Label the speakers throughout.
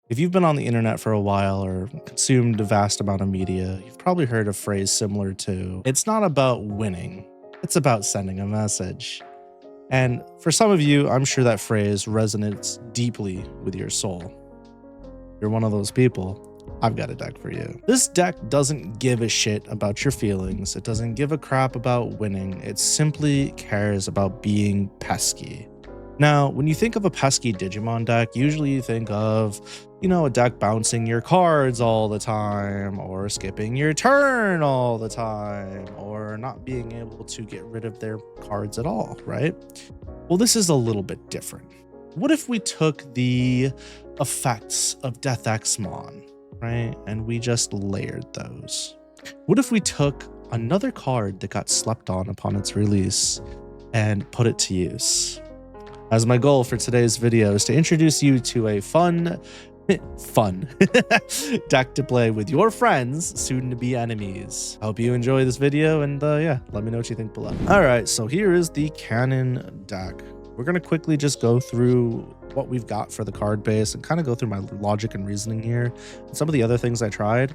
Speaker 1: If you've been on the internet for a while or consumed a vast amount of media, you've probably heard a phrase similar to, "It's not about winning, it's about sending a message." And for some of you, I'm sure that phrase resonates deeply with your soul. If you're one of those people, I've got a deck for you. This deck doesn't give a shit about your feelings. It doesn't give a crap about winning. It simply cares about being pesky. Now, when you think of a pesky Digimon deck, usually you think of, a deck bouncing your cards all the time, or skipping your turn all the time, or not being able to get rid of their cards at all, right? Well, this is a little bit different. What if we took the effects of Deathxmon, right, and we just layered those? What if we took another card that got slept on upon its release and put it to use? As my goal for today's video is to introduce you to a fun deck to play with your friends, soon to be enemies. I hope you enjoy this video, and let me know what you think below. All right, so here is the Cannon deck. We're gonna quickly just go through what we've got for the card base and kind of go through my logic and reasoning here and some of the other things I tried.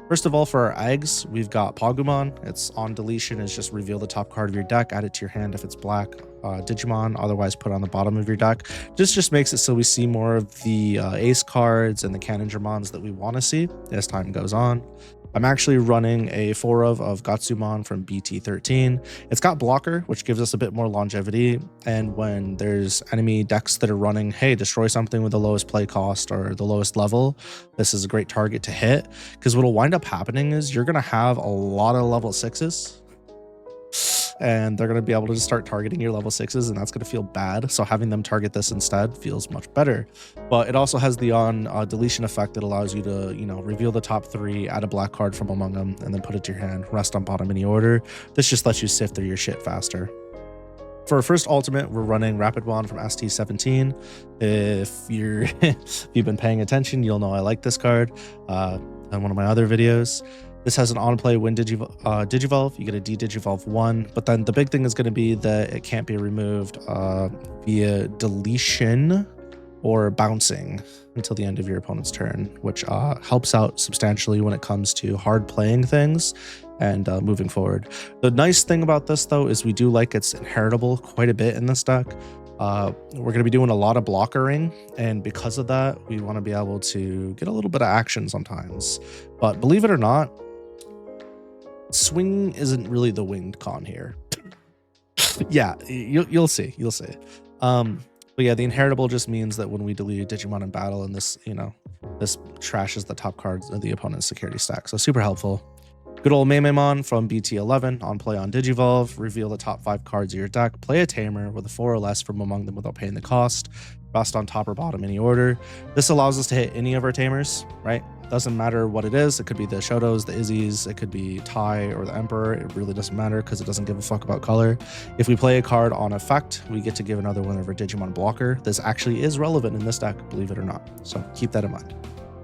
Speaker 1: First of all, for our eggs, we've got Pagumon. It's on deletion, is just reveal the top card of your deck, add it to your hand if it's black. Digimon, otherwise put on the bottom of your deck. This just makes it so we see more of the ace cards and the Cannondramons that we want to see as time goes on. I'm actually running a 4 of Gatsumon from BT13. It's got blocker, which gives us a bit more longevity. And when there's enemy decks that are running, hey, destroy something with the lowest play cost or the lowest level, this is a great target to hit. Because what'll wind up happening is you're going to have a lot of level 6s. And they're going to be able to just start targeting your level 6s, and that's going to feel bad. So having them target this instead feels much better. But it also has the deletion effect that allows you to, reveal the top 3, add a black card from among them, and then put it to your hand, rest on bottom any order. This just lets you sift through your shit faster. For our first ultimate, we're running Rapid Wand from ST17. If you've been paying attention, you'll know I like this card on one of my other videos. This has an on-play when Digivolve. You get a D-Digivolve 1, but then the big thing is going to be that it can't be removed via deletion or bouncing until the end of your opponent's turn, which helps out substantially when it comes to hard playing things and moving forward. The nice thing about this, though, is we do like it's inheritable quite a bit in this deck. We're going to be doing a lot of blockering, and because of that, we want to be able to get a little bit of action sometimes. But believe it or not, swing isn't really the winged con here. Yeah, you'll see. But yeah, the inheritable just means that when we delete Digimon in battle, and this, this trashes the top cards of the opponent's security stack. So super helpful. Good old Hainme from BT11, on play on Digivolve, reveal the top 5 cards of your deck, play a Tamer with a 4 or less from among them without paying the cost, rest on top or bottom any order. This allows us to hit any of our Tamers, right? Doesn't matter what it is. It could be the Shotos, the Izzies, it could be Tai or the Emperor. It really doesn't matter because it doesn't give a fuck about color. If we play a card on effect, we get to give another one of our Digimon blocker. This actually is relevant in this deck, believe it or not. So keep that in mind.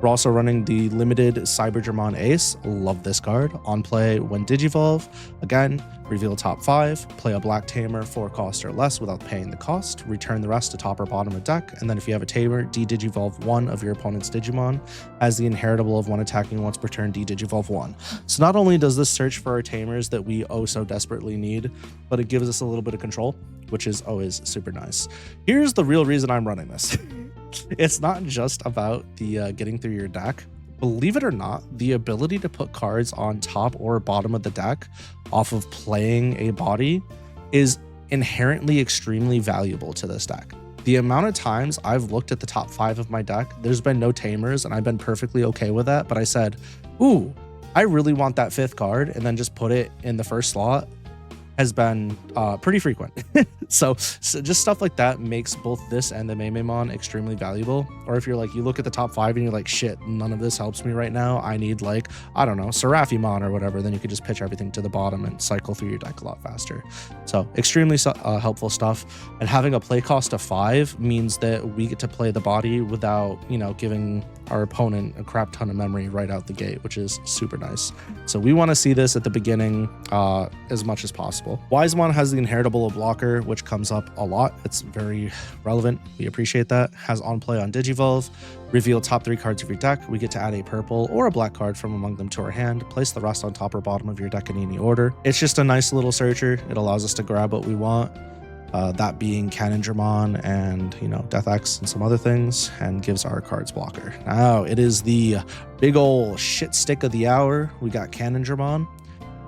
Speaker 1: We're also running the limited Cyberdramon Ace. Love this card. On play when Digivolve. Again, reveal top 5, play a black Tamer 4 cost or less without paying the cost, return the rest to top or bottom of deck, and then if you have a Tamer, D-Digivolve 1 of your opponent's Digimon as the inheritable of one attacking once per turn, D-Digivolve 1. So not only does this search for our Tamers that we oh so desperately need, but it gives us a little bit of control, which is always super nice. Here's the real reason I'm running this. It's not just about the getting through your deck. Believe it or not, the ability to put cards on top or bottom of the deck off of playing a body is inherently extremely valuable to this deck. The amount of times I've looked at the top 5 of my deck, there's been no Tamers, and I've been perfectly okay with that, but I said, ooh, I really want that 5th card, and then just put it in the first slot, has been pretty frequent. so just stuff like that makes both this and the Hainme extremely valuable. Or if you're like, you look at the top 5 and you're like, shit, none of this helps me right now, I need, like, I don't know, Seraphimon or whatever, then you could just pitch everything to the bottom and cycle through your deck a lot faster. So extremely helpful stuff. And having a play cost of 5 means that we get to play the body without, giving our opponent a crap ton of memory right out the gate, which is super nice. So we want to see this at the beginning as much as possible. Wisemon has the inheritable blocker, which comes up a lot. It's very relevant. We appreciate that. Has on play on Digivolve. Reveal top 3 cards of your deck. We get to add a purple or a black card from among them to our hand. Place the rest on top or bottom of your deck in any order. It's just a nice little searcher. It allows us to grab what we want. That being Cannondramon and, you know, Death X and some other things, and gives our cards blocker. Now, it is the big ol' shit stick of the hour. We got Cannondramon.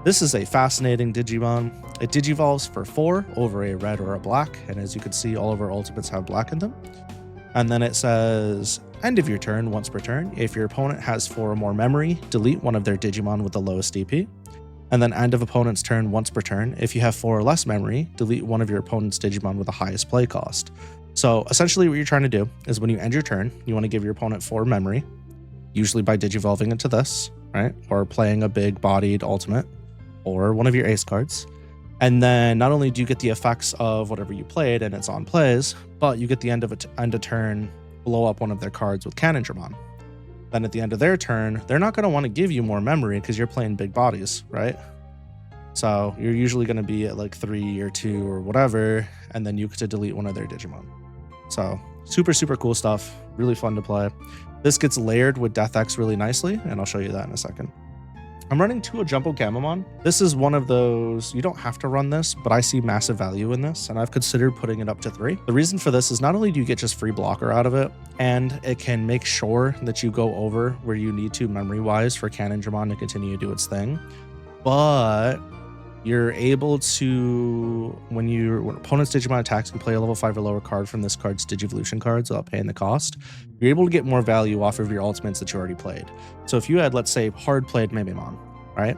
Speaker 1: This is a fascinating Digimon. It digivolves for 4 over a red or a black, and as you can see, all of our ultimates have black in them. And then it says, end of your turn, once per turn. If your opponent has 4 or more memory, delete one of their Digimon with the lowest DP. And then end of opponent's turn, once per turn. If you have 4 or less memory, delete one of your opponent's Digimon with the highest play cost. So essentially what you're trying to do is when you end your turn, you want to give your opponent 4 memory, usually by digivolving into this, right? Or playing a big bodied ultimate or one of your ace cards. And then not only do you get the effects of whatever you played and it's on plays, but you get the end of turn, blow up one of their cards with Cannondramon. Then at the end of their turn, they're not going to want to give you more memory because you're playing big bodies, right? So you're usually going to be at like 3 or 2 or whatever, and then you get to delete one of their Digimon. So super, super cool stuff. Really fun to play. This gets layered with Death X really nicely, and I'll show you that in a second. I'm running 2 Jumbo Gamamon. This is one of those, you don't have to run this, but I see massive value in this, and I've considered putting it up to 3. The reason for this is not only do you get just free blocker out of it, and it can make sure that you go over where you need to memory-wise for Cannondramon to continue to do its thing, but you're able to, when opponent's Digimon attacks, you play a level 5 or lower card from this card's Digivolution cards without paying the cost. You're able to get more value off of your ultimates that you already played. So if you had, let's say, hard played Mememon, right?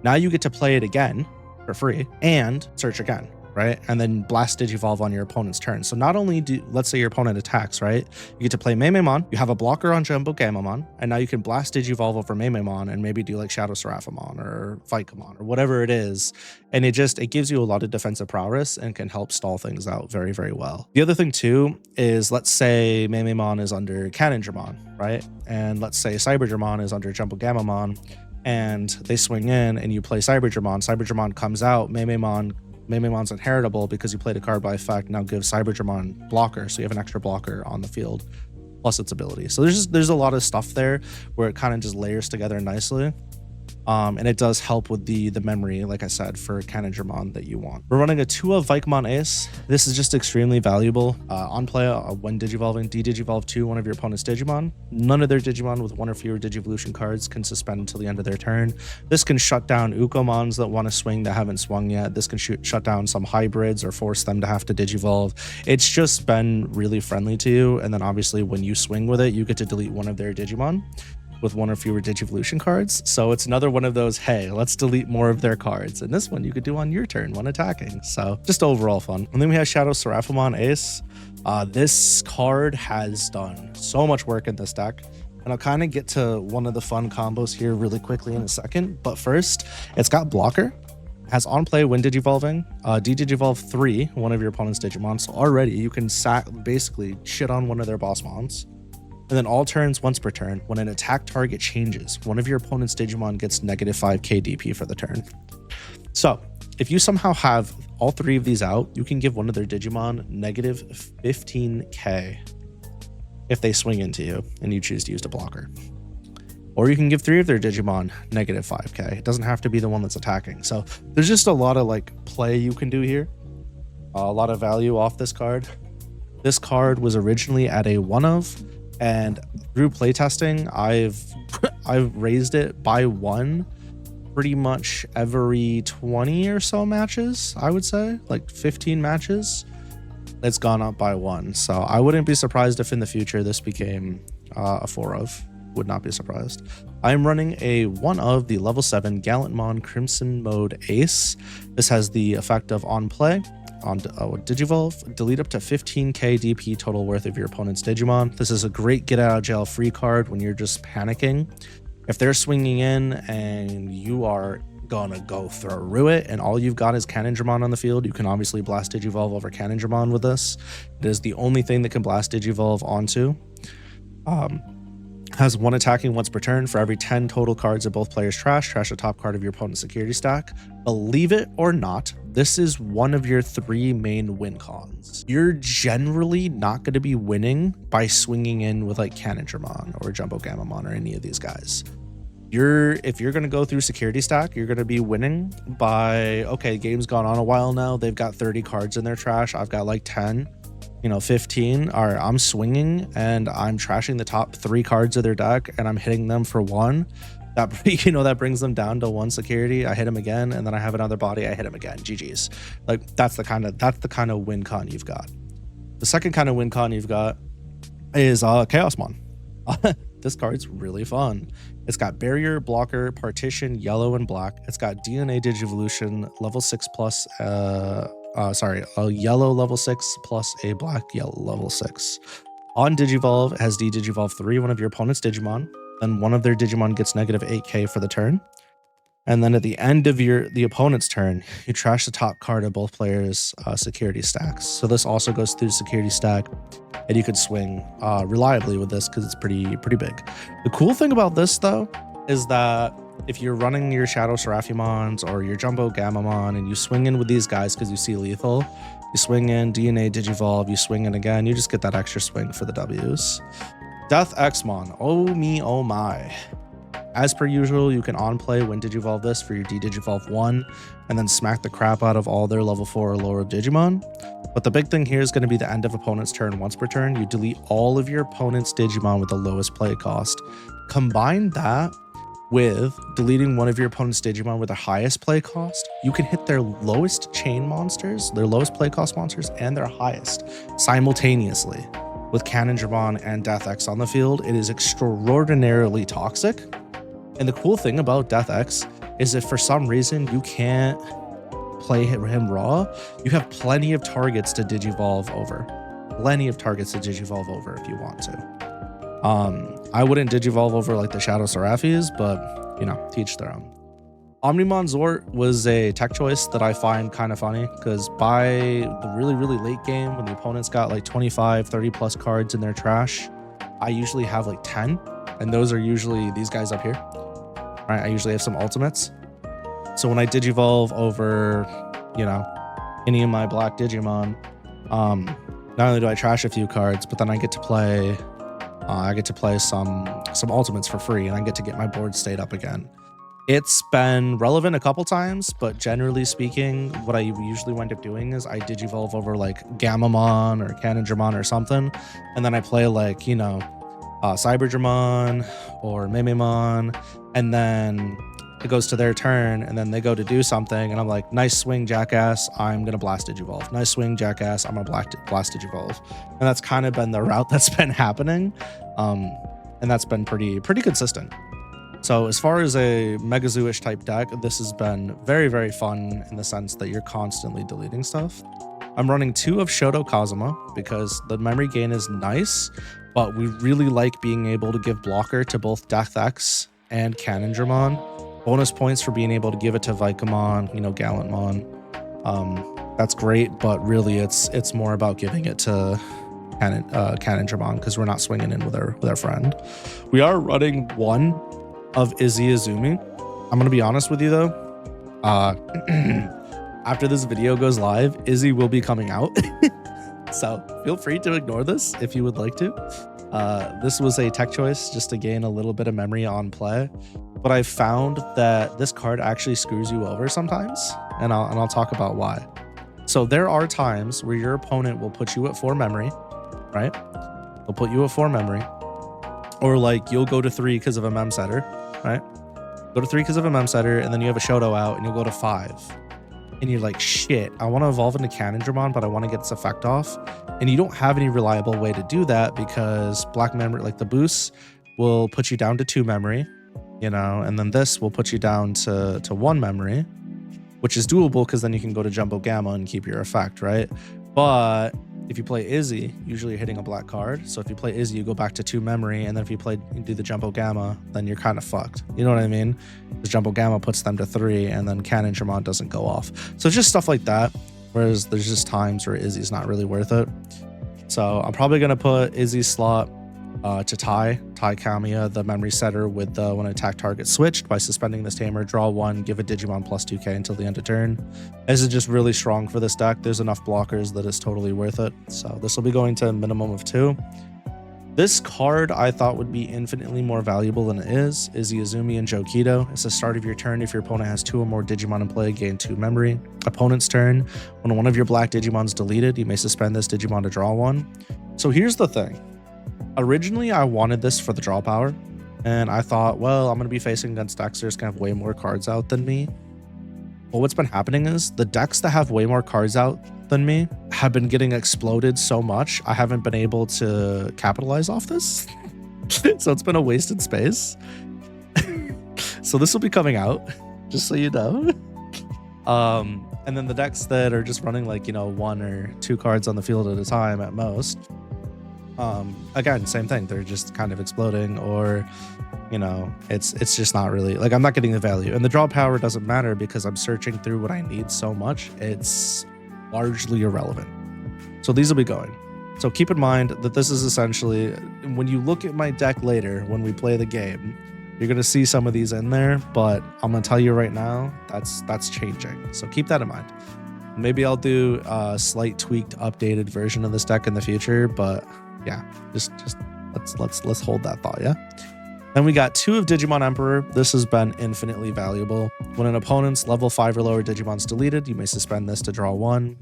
Speaker 1: Now you get to play it again for free and search again, right? And then blast Digivolve on your opponent's turn. So not only do, let's say your opponent attacks, right? You get to play Mememon, you have a blocker on Jumbo Gamamon, and now you can blast Digivolve over Mememon and maybe do like Shadow Seraphimon or Vicamon or whatever it is. And it gives you a lot of defensive prowess and can help stall things out very, very well. The other thing too is, let's say Mememon is under Cannondramon, right? And let's say Cyberdramon is under Jumbo Gamamon, and they swing in and you play Cyberdramon. Cyberdramon comes out, Mememon's inheritable because you played a card by effect, now give Cyberdramon blocker, so you have an extra blocker on the field plus its ability. So there's a lot of stuff there where it kind of just layers together nicely. And it does help with the memory, like I said, for Cannondramon that you want. We're running a 2 of Vicamon Ace. This is just extremely valuable. On play, when digivolving, de-digivolve 2 one of your opponent's Digimon. None of their Digimon with 1 or fewer Digivolution cards can suspend until the end of their turn. This can shut down Ukomons that want to swing that haven't swung yet. This can shut down some hybrids or force them to have to digivolve. It's just been really friendly to you. And then obviously when you swing with it, you get to delete one of their Digimon with 1 or fewer Digivolution cards. So it's another one of those, hey, let's delete more of their cards. And this one you could do on your turn when attacking. So just overall fun. And then we have Shadow Seraphimon Ace. This card has done so much work in this deck. And I'll kind of get to one of the fun combos here really quickly in a second. But first, it's got blocker. Has on play when digivolving, de-digivolve 3, one of your opponent's Digimon. So already you can basically shit on one of their boss mons. And then all turns, once per turn, when an attack target changes, one of your opponent's Digimon gets -5 KDP for the turn. So if you somehow have all 3 of these out, you can give one of their Digimon -15k if they swing into you and you choose to use the blocker. Or you can give 3 of their Digimon -5k. It doesn't have to be the one that's attacking. So there's just a lot of like play you can do here. A lot of value off this card. This card was originally at a 1 of, and through playtesting, I've raised it by 1 pretty much every 20 or so matches, I would say, like 15 matches. It's gone up by 1. So I wouldn't be surprised if in the future this became a 4 of. Would not be surprised. I'm running a 1 of the level 7 Gallantmon Crimson Mode Ace. This has the effect of on play. On Digivolve, delete up to 15k DP total worth of your opponent's Digimon. This is a great get out of jail free card when you're just panicking. If they're swinging in and you are gonna go through it and all you've got is Cannondramon on the field, you can obviously blast Digivolve over Cannondramon with this. It is the only thing that can blast Digivolve onto. Has 1 attacking once per turn. For every 10 total cards of both players trash the top card of your opponent's security stack. Believe it or not, this is one of your 3 main win cons. You're generally not going to be winning by swinging in with like Cannondramon or Jumbo Gamamon or any of these guys. If you're going to go through security stack, you're going to be winning by, okay, game's gone on a while now. They've got 30 cards in their trash. I've got like 10. 15. All right, I'm swinging and I'm trashing the top 3 cards of their deck and I'm hitting them for 1. That, that brings them down to 1 security. I hit him again, and then I have another body. I hit him again. GG's. Like that's the kind of win con you've got. The second kind of win con you've got is Chaosmon. This card's really fun. It's got barrier, blocker, partition, yellow, and black. It's got DNA Digivolution, level 6 plus. A yellow level 6 plus a black yellow level 6. On Digivolve, it has Digivolve 3, one of your opponent's Digimon. Then one of their Digimon gets negative 8k for the turn. And then at the end of the opponent's turn, you trash the top card of both players' security stacks. So this also goes through security stack, and you could swing reliably with this because it's pretty big. The cool thing about this though is that if you're running your Shadow Seraphimons or your Jumbo Gamamon and you swing in with these guys because you see lethal, you swing in, DNA Digivolve, you swing in again, you just get that extra swing for the W's. Death Xmon, oh me, oh my. As per usual, you can on-play when Digivolve this for your D-Digivolve 1 and then smack the crap out of all their level 4 or lower Digimon. But the big thing here is going to be the end of opponent's turn. Once per turn, you delete all of your opponent's Digimon with the lowest play cost. Combine that with deleting one of your opponent's Digimon with the highest play cost, you can hit their lowest chain monsters, their lowest play cost monsters, and their highest simultaneously. With Cannondramon and Death X on the field, it is extraordinarily toxic. And the cool thing about Death X is if for some reason you can't play him raw, you have plenty of targets to Digivolve over. Plenty of targets to Digivolve over if you want to. I wouldn't Digivolve over like the Shadow Seraphis, but teach their own. Omnimon Zort was a tech choice that I find kind of funny because by the really late game when the opponent's got like 25, 30 plus cards in their trash, I usually have like 10, and those are usually these guys up here. Right? I usually have some ultimates. So when I Digivolve over, any of my black Digimon, not only do I trash a few cards, but then I get to play some ultimates for free, and I get to get my board state up again. It's been relevant a couple times, but generally speaking, what I usually wind up doing is I Digivolve over like Gamamon or Cannondramon or something, and then I play like, Cyberdramon or Mememon, and then it goes to their turn, and then they go to do something, and I'm like, nice swing, jackass, I'm gonna blast Digivolve. Nice swing, jackass, I'm gonna blast Digivolve. And that's kind of been the route that's been happening, and that's been pretty consistent. So as far as a Megazoo-ish type deck, this has been very fun in the sense that you're constantly deleting stuff. I'm running 2 of Shoto Kazuma because the memory gain is nice, but we really like being able to give blocker to both Death X and Cannondramon. Bonus points for being able to give it to Vicamon, Gallantmon. That's great, but really it's more about giving it to Cannondramon because we're not swinging in with our friend. We are running 1 of Izzy Azumi. I'm gonna be honest with you though. After this video goes live, Izzy will be coming out. So feel free to ignore this if you would like to. This was a tech choice just to gain a little bit of memory on play. But I found that this card actually screws you over sometimes, and I'll talk about why. So there are times where your opponent will put you at 4 memory, right? They'll put you at 4 memory. Or like you'll go to 3 because of a mem setter, right? Go to 3 because of a mem setter, and then you have a Shoto out, and you'll go to 5. And you're like, shit, I want to evolve into Cannondramon, but I want to get its effect off. And you don't have any reliable way to do that because black memory, like the boost, will put you down to 2 memory, and then this will put you down to 1 memory, which is doable because then you can go to Jumbo Gamma and keep your effect, right? But if you play Izzy, usually you're hitting a black card. So if you play Izzy, you go back to 2 memory, and then if you do the Jumbo Gamma, then you're kind of fucked. You know what I mean? Because Jumbo Gamma puts them to 3, and then Cannondramon doesn't go off. So it's just stuff like that. Whereas there's just times where Izzy's not really worth it. So I'm probably gonna put Izzy's slot to tie Kamiya, the memory setter, with when an attack target switched. By suspending this Tamer, draw 1, give a Digimon plus 2k until the end of turn. This is just really strong for this deck. There's enough blockers that it's totally worth it. So this will be going to a minimum of 2. This card I thought would be infinitely more valuable than it is Izumi and Jokido. It's the start of your turn. If your opponent has 2 or more Digimon in play, gain 2 memory. Opponent's turn. When one of your black Digimon's deleted, you may suspend this Digimon to draw 1. So here's the thing. Originally, I wanted this for the draw power, and I thought, well, I'm going to be facing against decks that have way more cards out than me. But what's been happening is the decks that have way more cards out than me have been getting exploded so much, I haven't been able to capitalize off this. So it's been a wasted space. So this will be coming out, just so you know. And then the decks that are just running 1 or 2 cards on the field at a time at most, again, same thing. They're just kind of exploding, or it's just not really I'm not getting the value. And the draw power doesn't matter because I'm searching through what I need so much. It's largely irrelevant. So these will be going. So keep in mind that this is essentially, when you look at my deck later, when we play the game, you're going to see some of these in there, but I'm going to tell you right now, that's changing. So keep that in mind. Maybe I'll do a slight tweaked, updated version of this deck in the future, but yeah, just let's hold that thought, yeah? Then we got 2 of Digimon Emperor. This has been infinitely valuable. When an opponent's level 5 or lower Digimon's deleted, you may suspend this to draw 1.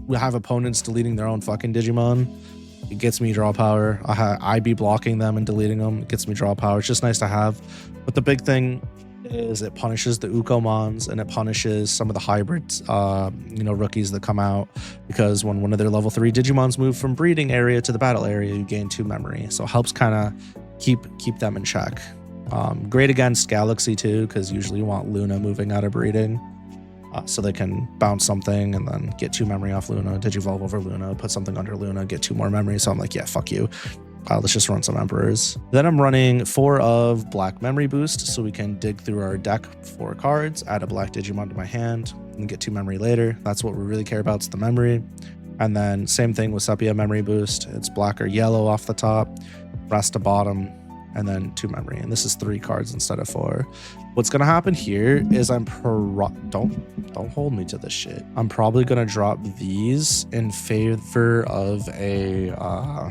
Speaker 1: We have opponents deleting their own fucking Digimon. It gets me draw power. I be blocking them and deleting them. It gets me draw power. It's just nice to have. But the big thing is it punishes the Ukomons, and it punishes some of the hybrids, rookies that come out, because when one of their level 3 Digimons move from breeding area to the battle area, you gain 2 memory. So it helps kind of keep them in check. Great against Galaxy too, because usually you want Luna moving out of breeding, so they can bounce something and then get 2 memory off Luna, Digivolve over Luna, put something under Luna, get 2 more memory. So I'm like, yeah, fuck you. Let's just run some Emperors. Then I'm running 4 of Black Memory Boost, so we can dig through our deck 4 cards, add a Black Digimon to my hand, and get 2 memory later. That's what we really care about, is the memory. And then same thing with Sepia Memory Boost. It's black or yellow off the top, rest to bottom, and then 2 memory. And this is 3 cards instead of 4. What's gonna happen here is don't hold me to this shit. I'm probably gonna drop these in favor of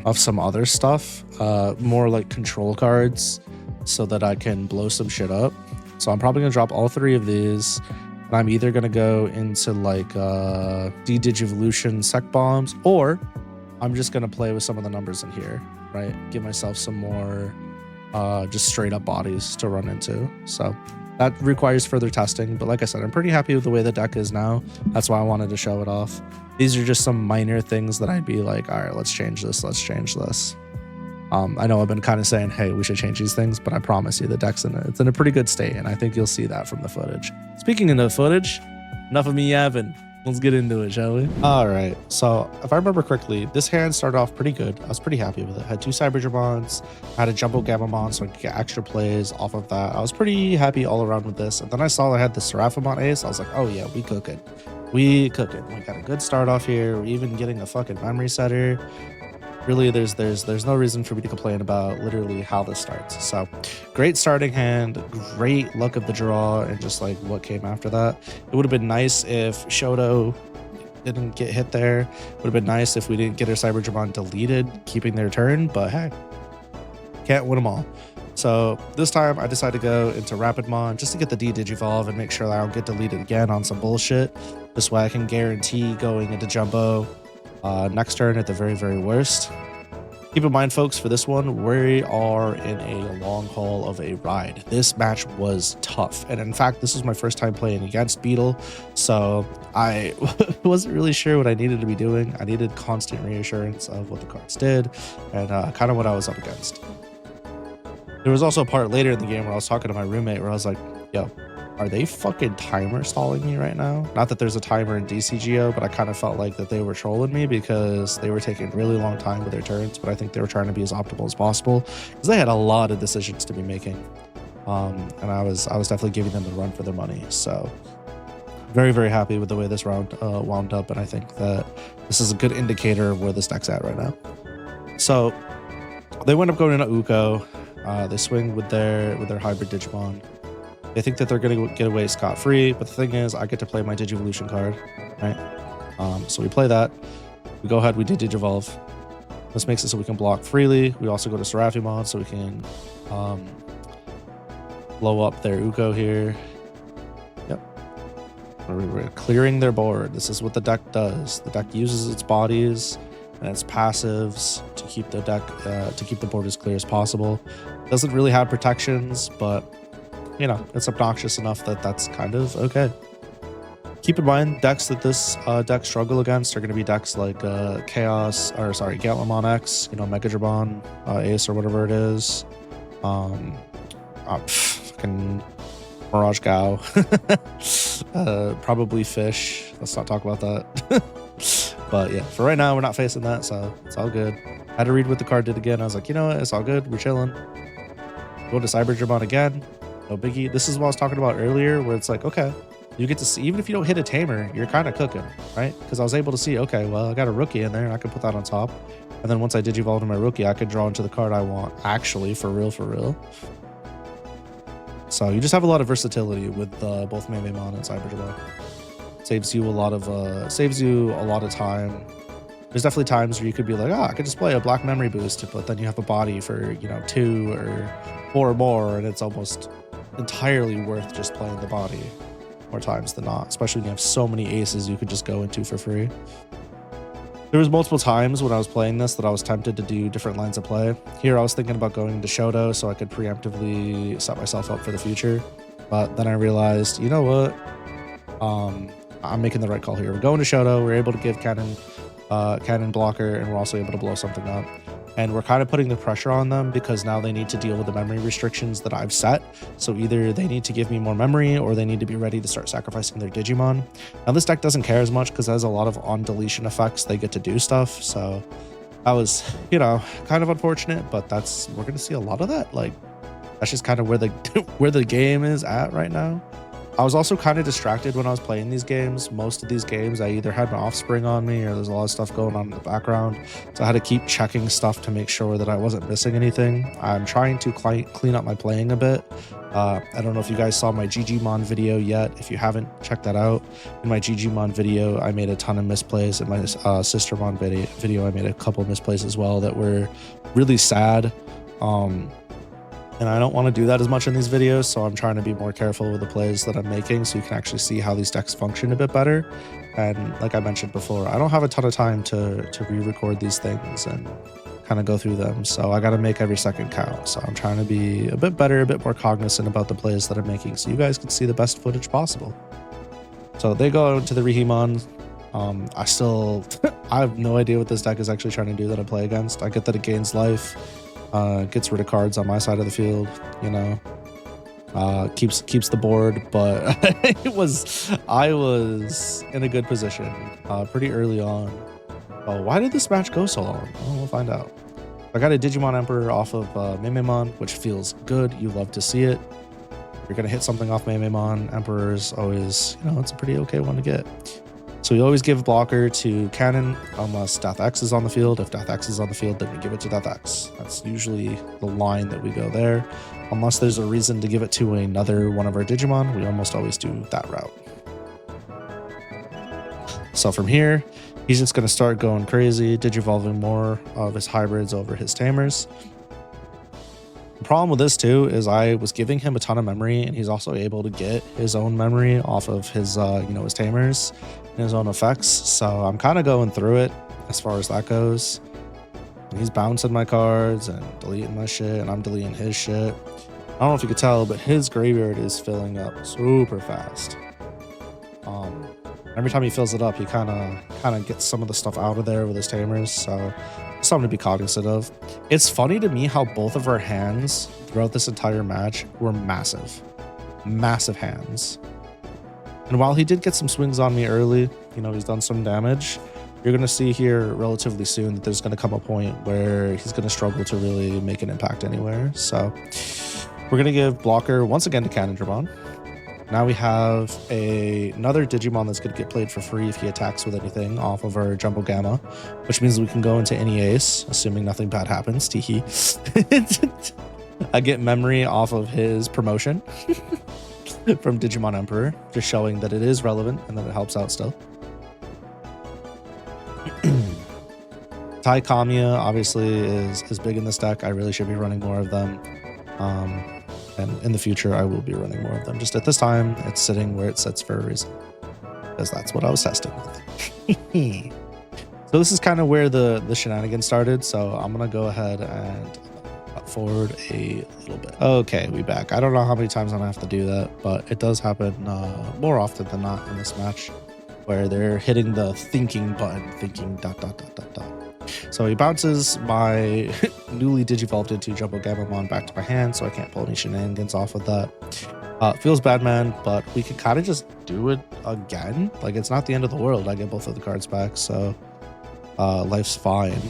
Speaker 1: of some other stuff, more like control cards, so that I can blow some shit up. So I'm probably gonna drop all 3 of these. And I'm either going to go into D-Digivolution Sec Bombs, or I'm just going to play with some of the numbers in here, right? Give myself some more just straight up bodies to run into. So that requires further testing. But like I said, I'm pretty happy with the way the deck is now. That's why I wanted to show it off. These are just some minor things that I'd be like, all right, let's change this. Let's change this. I know I've been kind of saying, hey, we should change these things, but I promise you the deck's it's in a pretty good state, and I think you'll see that from the footage. Speaking of the footage, enough of me yapping. Let's get into it, shall we? All right, so if I remember correctly, this hand started off pretty good. I was pretty happy with it. I had 2 Cybergermons, I had a Jumbo Gamamon, so I could get extra plays off of that. I was pretty happy all around with this, and then I saw I had the Seraphimon Ace. I was like, oh yeah, we cooking. We got a good start off here. We're even getting a fucking memory setter. Really, there's no reason for me to complain about literally how this starts. So great starting hand, great luck of the draw, and just what came after that. It would have been nice if Shoto didn't get hit there. It would have been nice if we didn't get our Cybergermon deleted, keeping their turn, but hey, can't win them all. So this time I decided to go into Rapidmon just to get the D-Digivolve and make sure that I don't get deleted again on some bullshit. This way I can guarantee going into Jumbo next turn at the very, very worst. Keep in mind, folks, for this one, we are in a long haul of a ride. This match was tough, and in fact, this was my first time playing against Beetle, so I wasn't really sure what I needed to be doing. I needed constant reassurance of what the cards did, and kind of what I was up against. There was also a part later in the game where I was talking to my roommate where I was like, yo, are they fucking timer stalling me right now? Not that there's a timer in DCGO, but I kind of felt like that they were trolling me because they were taking really long time with their turns, but I think they were trying to be as optimal as possible because they had a lot of decisions to be making. And I was definitely giving them the run for their money. So very, very happy with the way this round wound up, and I think that this is a good indicator of where this deck's at right now. So They wind up going into Uko. They swing with their hybrid Digimon. They think that they're going to get away scot-free, but the thing is, I get to play my Digivolution card, right? So we play that. We go ahead, we Digivolve. This makes it so we can block freely. We also go to Seraphimon so we can blow up their Uko here. Yep. We're clearing their board. This is what the deck does. The deck uses its bodies and its passives to keep the deck, to keep the board as clear as possible. Doesn't really have protections, but you know, it's obnoxious enough that that's kind of okay. Keep in mind, decks that this deck struggle against are going to be decks like Gantlemon X, you know, Megadramon, Ace or whatever it is. Fucking Mirage Gao. Probably Fish. Let's not talk about that. But yeah, for right now, we're not facing that, so it's all good. I had to read what the card did again. I was like, you know what? It's all good. We're chilling. Go to Cyberdramon again. No biggie. This is what I was talking about earlier, where it's like, okay, you get to see, even if you don't hit a Tamer, you're kind of cooking, right? Because I was able to see, okay, well, I got a rookie in there, and I can put that on top. And then once I Digivolve to my rookie, I could draw into the card I want, actually, for real, for real. So you just have a lot of versatility with both Mememon and Cyberdramon. Saves you a lot of time. There's definitely times where you could be like, I could just play a black memory boost, but then you have a body for, you know, 2 or 4 more, and it's almost entirely worth just playing the body more times than not, especially when you have so many aces you could just go into for free. There was multiple times when I was playing this that I was tempted to do different lines of play. Here I was thinking about going to Shoto so I could preemptively set myself up for the future, but then I realized, you know what, I'm making the right call here. We're going to Shoto, we're able to give Cannon blocker, and we're also able to blow something up. And we're kind of putting the pressure on them because now they need to deal with the memory restrictions that I've set. So either they need to give me more memory or they need to be ready to start sacrificing their Digimon. Now this deck doesn't care as much because it has a lot of on deletion effects. They get to do stuff. So that was, you know, kind of unfortunate, but we're going to see a lot of that. Like, that's just kind of where the game is at right now. I was also kind of distracted when I was playing these games. Most of these games, I either had my offspring on me or there's a lot of stuff going on in the background. So I had to keep checking stuff to make sure that I wasn't missing anything. I'm trying to clean up my playing a bit. I don't know if you guys saw my Digimon video yet. If you haven't, check that out. In my Digimon video, I made a ton of misplays. In my Sistermon video, I made a couple of misplays as well that were really sad. And I don't want to do that as much in these videos, so I'm trying to be more careful with the plays that I'm making so you can actually see how these decks function a bit better. And like I mentioned before, I don't have a ton of time to re-record these things and kind of go through them, so I got to make every second count. So I'm trying to be a bit better, a bit more cognizant about the plays that I'm making so you guys can see the best footage possible. So they go into the Rihimon. I have no idea what this deck is actually trying to do that I play against. I get that it gains life. Gets rid of cards on my side of the field, you know, keeps the board, but I was in a good position pretty early on. Oh, why did this match go so long? Well, we'll find out. I got a Digimon Emperor off of Mememon, which feels good. You love to see it. You're gonna hit something off Mememon. Emperor's always, you know, it's a pretty okay one to get. So we always give blocker to Cannon unless Death X is on the field. If Death X is on the field, then we give it to Death X. That's usually the line that we go there. Unless there's a reason to give it to another one of our Digimon, we almost always do that route. So from here, he's just going to start going crazy, Digivolving more of his hybrids over his Tamers. The problem with this too is I was giving him a ton of memory, and he's also able to get his own memory off of his, his Tamers and his own effects. So I'm kind of going through it as far as that goes. And he's bouncing my cards and deleting my shit, and I'm deleting his shit. I don't know if you could tell, but his graveyard is filling up super fast. Every time he fills it up, he kind of gets some of the stuff out of there with his Tamers. So something to be cognizant of. It's funny to me how both of our hands throughout this entire match were massive hands. And while he did get some swings on me early, you know, he's done some damage, you're going to see here relatively soon that there's going to come a point where he's going to struggle to really make an impact anywhere. So we're going to give blocker once again to Cannondramon. Now we have another Digimon that's going to get played for free if he attacks with anything off of our Jumbo Gamma, which means we can go into any ace, assuming nothing bad happens. Teehee. I get memory off of his promotion from Digimon Emperor, just showing that it is relevant and that it helps out still. Tai Kamiya obviously is big in this deck. I really should be running more of them. And in the future, I will be running more of them. Just at this time, it's sitting where it sits for a reason, because that's what I was testing with. So this is kind of where the shenanigans started. So I'm going to go ahead and forward a little bit. Okay, we back. I don't know how many times I'm going to have to do that, but it does happen more often than not in this match, where they're hitting the thinking button, thinking ... So he bounces my newly digivolved into Jumbo Gammamon back to my hand, so I can't pull any shenanigans off of that. Feels bad, man, but we could kind of just do it again. Like, it's not the end of the world. I get both of the cards back, so life's fine.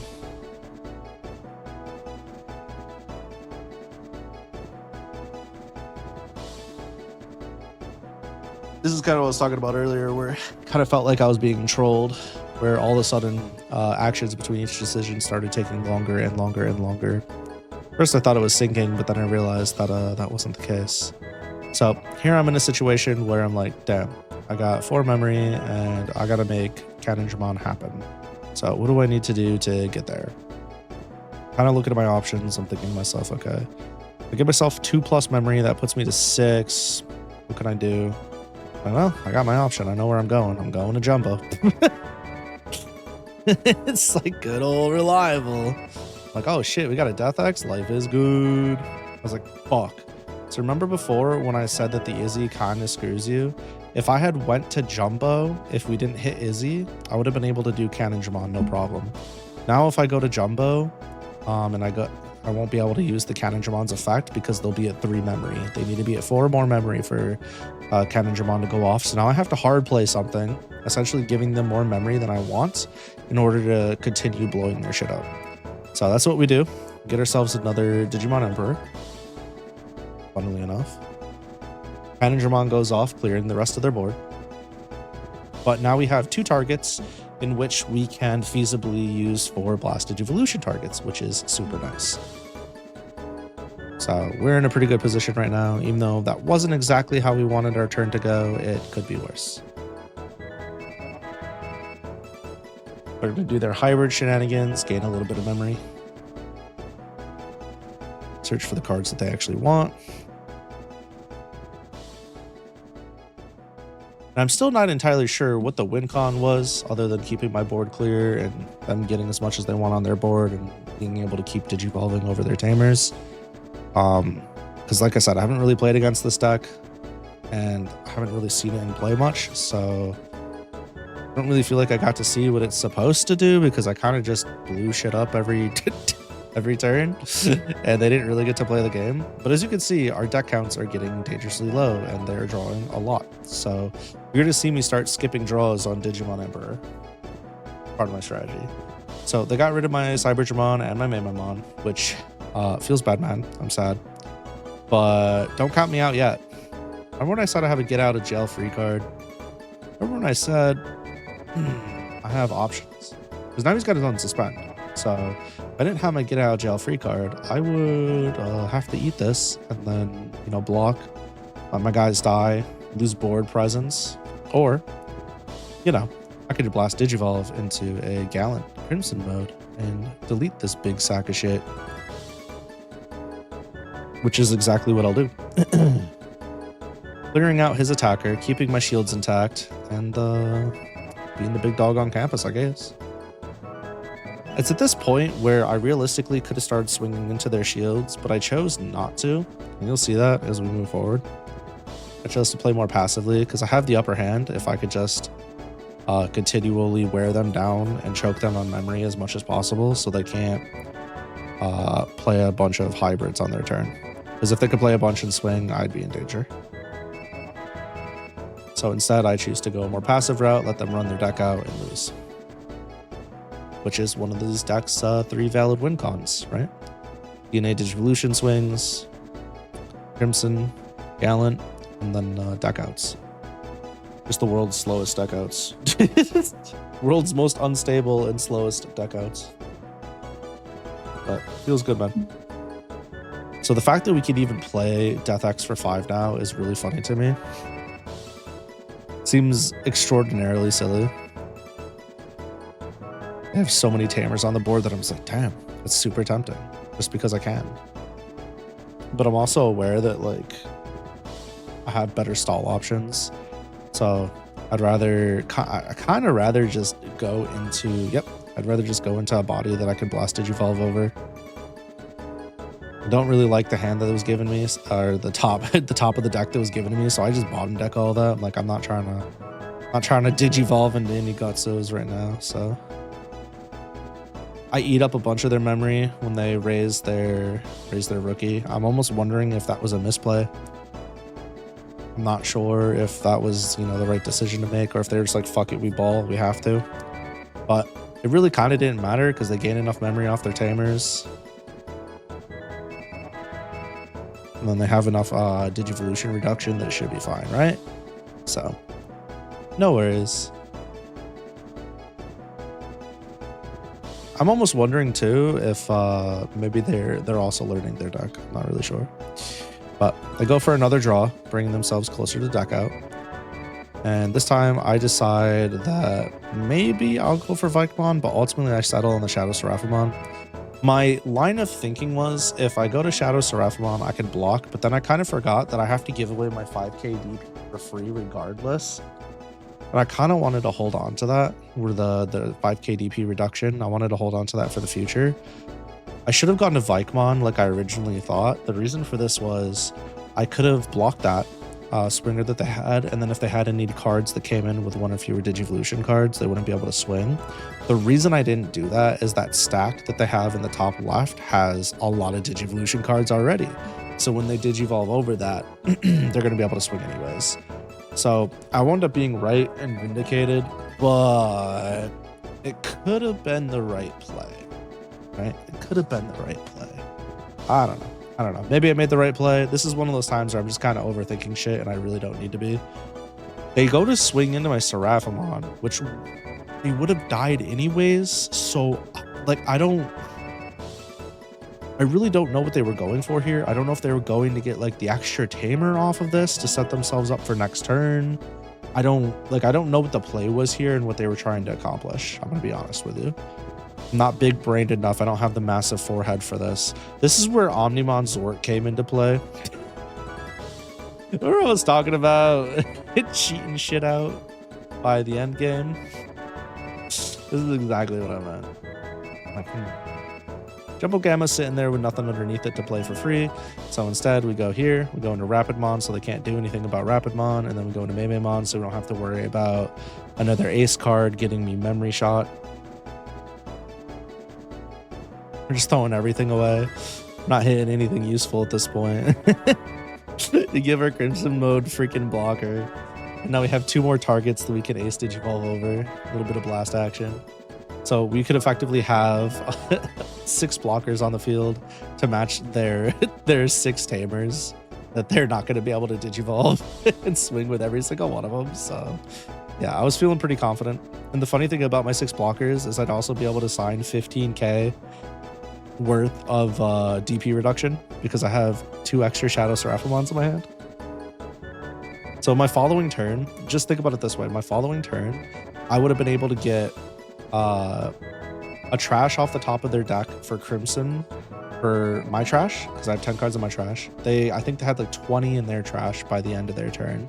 Speaker 1: This is kind of what I was talking about earlier, where it kind of felt like I was being trolled, where all of a sudden actions between each decision started taking longer and longer and longer. First I thought it was syncing, but then I realized that that wasn't the case. So here I'm in a situation where I'm like, damn, I got 4 memory and I gotta make Cannondramon happen. So what do I need to do to get there? Kind of looking at my options, I'm thinking to myself, okay, I give myself 2+ memory, that puts me to 6. What can I do? Well, I got my option. I know where I'm going. I'm going to Jumbo. It's like good old reliable. Like, oh shit, we got a Death X. Life is good. I was like, fuck. So remember before when I said that the Izzy kind of screws you? If I had went to Jumbo, if we didn't hit Izzy, I would have been able to do Cannondramon, no problem. Now if I go to Jumbo, and I won't be able to use the Cannondramon's effect because they'll be at 3 memory. They need to be at 4 more memory for Cannondramon to go off. So now I have to hard play something, essentially giving them more memory than I want in order to continue blowing their shit up. So that's what we do. Get ourselves another Digimon Emperor. Funnily enough. Cannondramon goes off, clearing the rest of their board. But now we have 2 targets in which we can feasibly use 4 Blasted Evolution targets, which is super nice. So we're in a pretty good position right now, even though that wasn't exactly how we wanted our turn to go. It could be worse. They're going to do their hybrid shenanigans, gain a little bit of memory. Search for the cards that they actually want. And I'm still not entirely sure what the win con was, other than keeping my board clear and them getting as much as they want on their board and being able to keep digivolving over their Tamers. Because like I said, I haven't really played against this deck, and I haven't really seen it in play much, so I don't really feel like I got to see what it's supposed to do, because I kind of just blew shit up every turn, and they didn't really get to play the game. But as you can see, our deck counts are getting dangerously low, and they're drawing a lot. So you're going to see me start skipping draws on Digimon Emperor. Part of my strategy. So they got rid of my Cyberdramon and my Mamamon, which feels bad, man. I'm sad. But don't count me out yet. Remember when I said I have a get out of jail free card? Remember when I said I have options? Because now he's got his own suspend. So if I didn't have my get out of jail free card, I would have to eat this and then, you know, block, let my guys die, lose board presence, or, you know, I could blast Digivolve into a Gallant Crimson mode and delete this big sack of shit, which is exactly what I'll do. Clearing out his attacker, keeping my shields intact, and being the big dog on campus, I guess. It's at this point where I realistically could have started swinging into their shields, but I chose not to, and you'll see that as we move forward. I chose to play more passively because I have the upper hand if I could just continually wear them down and choke them on memory as much as possible so they can't play a bunch of hybrids on their turn. Because if they could play a bunch and swing, I'd be in danger. So instead, I choose to go a more passive route, let them run their deck out and lose. Which is one of these decks' 3 valid win cons, right? DNA Digivolution swings, Crimson, Gallant, and then deck outs. Just the world's slowest deck outs. World's most unstable and slowest deck outs. But feels good, man. So the fact that we can even play Death X for 5 now is really funny to me. Seems extraordinarily silly. I have so many Tamers on the board that I'm just like, damn, it's super tempting just because I can. But I'm also aware that like I have better stall options. So I'd rather, I kind of rather just go into, I'd rather just go into a body that I can blast Digivolve over. I don't really like the hand that was given me, or the top of the deck that was given to me. So I just bottom deck all that. I'm like, I'm not trying to Digivolve into any Gutsos right now. So I eat up a bunch of their memory when they raise their rookie. I'm almost wondering if that was a misplay. I'm not sure if that was, the right decision to make, or if they're just like, fuck it, we ball, we have to. But it really kind of didn't matter because they gained enough memory off their Tamers. And then they have enough Digivolution reduction that it should be fine, right? So, no worries. I'm almost wondering too if maybe they're also learning their deck. I'm not really sure. But they go for another draw, bringing themselves closer to deck out. And this time I decide that maybe I'll go for Vikemon, but ultimately I settle on the Shadow Seraphimon. My line of thinking was if I go to Shadow Seraphimon, I can block, but then I kind of forgot that I have to give away my 5k DP for free regardless. And I kind of wanted to hold on to that, or the 5k DP reduction. I wanted to hold on to that for the future. I should have gone to Vikemon like I originally thought. The reason for this was I could have blocked that swinger that they had, and then if they had any cards that came in with one or fewer Digivolution cards, they wouldn't be able to swing. The reason I didn't do that is that stack that they have in the top left has a lot of Digivolution cards already. So when they Digivolve over that, they're going to be able to swing anyways. So I wound up being right and vindicated, but it could have been the right play, right? It could have been the right play. I don't know. Maybe I made the right play. This is one of those times where I'm just kind of overthinking shit and I really don't need to be. They go to swing into my Seraphimon, which they would have died anyways. So like, I really don't know what they were going for here. I don't know if they were going to get like the extra Tamer off of this to set themselves up for next turn. I don't know what the play was here and what they were trying to accomplish. I'm gonna be honest with you. I'm not big brained enough. I don't have the massive forehead for this. This is where Omnimon Zort came into play. Remember what I was talking about? Cheating shit out by the end game. This is exactly what I meant. Jumbo Gamma's sitting there with nothing underneath it to play for free. So instead we go here, we go into Rapidmon so they can't do anything about Rapidmon, and then we go into Maymay so we don't have to worry about another ace card getting me memory shot. We're just throwing everything away. Not hitting anything useful at this point. To give our Crimson Mode freaking blocker. And now we have 2 more targets that we can ace Digivolve over. A little bit of blast action. So we could effectively have 6 blockers on the field to match their 6 Tamers that they're not going to be able to Digivolve and swing with every single one of them. So yeah, I was feeling pretty confident. And the funny thing about my 6 blockers is I'd also be able to sign 15k worth of DP reduction because I have 2 extra Shadow Seraphimons in my hand. So my following turn, just think about it this way. My following turn, I would have been able to get a trash off the top of their deck for Crimson for my trash, because I have 10 cards in my trash. I think they had like 20 in their trash by the end of their turn.